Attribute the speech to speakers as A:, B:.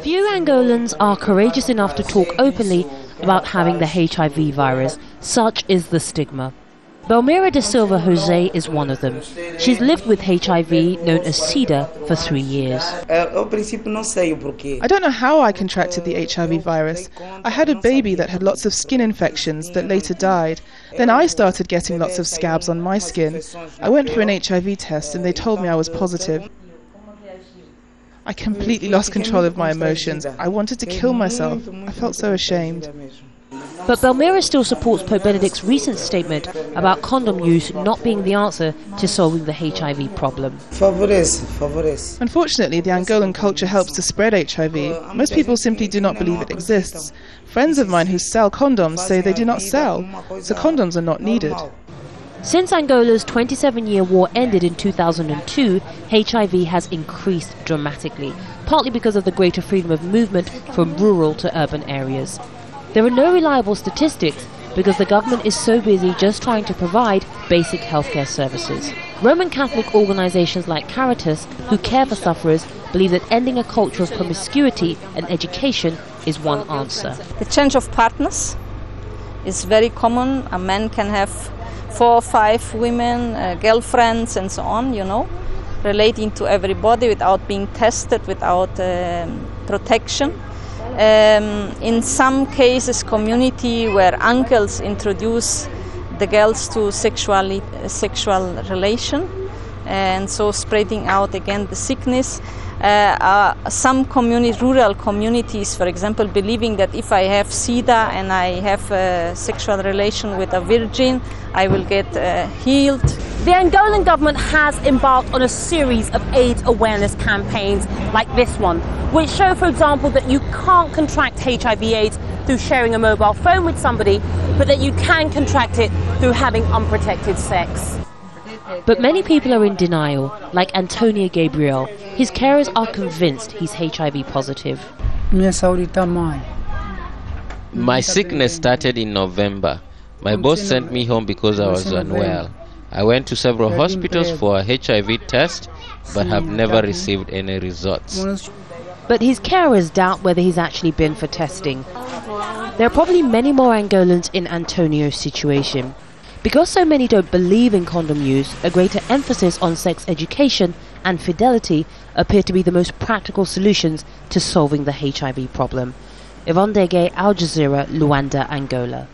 A: Few Angolans are courageous enough to talk openly about having the HIV virus. Such is the stigma. Belmira de Silva Jose is one of them. She's lived with HIV, known as SIDA, for 3 years.
B: I don't know how I contracted the HIV virus. I had a baby that had lots of skin infections that later died. Then I started getting lots of scabs on my skin. I went for an HIV test and they told me I was positive. I completely lost control of my emotions. I wanted to kill myself. I felt so ashamed.
A: But Belmira still supports Pope Benedict's recent statement about condom use not being the answer to solving the HIV problem.
B: Unfortunately, the Angolan culture helps to spread HIV. Most people simply do not believe it exists. Friends of mine who sell condoms say they do not sell, so condoms are not needed.
A: Since Angola's 27-year war ended in 2002, HIV has increased dramatically, partly because of the greater freedom of movement from rural to urban areas. There are no reliable statistics because the government is so busy just trying to provide basic healthcare services. Roman Catholic organizations like Caritas, who care for sufferers, believe that ending a culture of promiscuity and education is one answer.
C: The change of partners is very common. A man can have 4 or 5 women, girlfriends and so on, relating to everybody without being tested, without protection. In some cases, community where uncles introduce the girls to sexual relation, and so spreading out again the sickness. Some rural communities, for example, believing that if I have SIDA and I have a sexual relation with a virgin, I will get healed.
D: The Angolan government has embarked on a series of AIDS awareness campaigns like this one, which show, for example, that you can't contract HIV/AIDS through sharing a mobile phone with somebody, but that you can contract it through having unprotected sex.
A: But many people are in denial, like Antonio Gabriel. His carers are convinced he's HIV positive.
E: My sickness started in November. My boss sent me home because I was unwell. I went to several hospitals for a HIV test, but have never received any results.
A: But his carers doubt whether he's actually been for testing. There are probably many more Angolans in Antonio's situation. Because so many don't believe in condom use, a greater emphasis on sex education and fidelity appear to be the most practical solutions to solving the HIV problem. Yvonne Ndege, Jazeera, Luanda, Angola.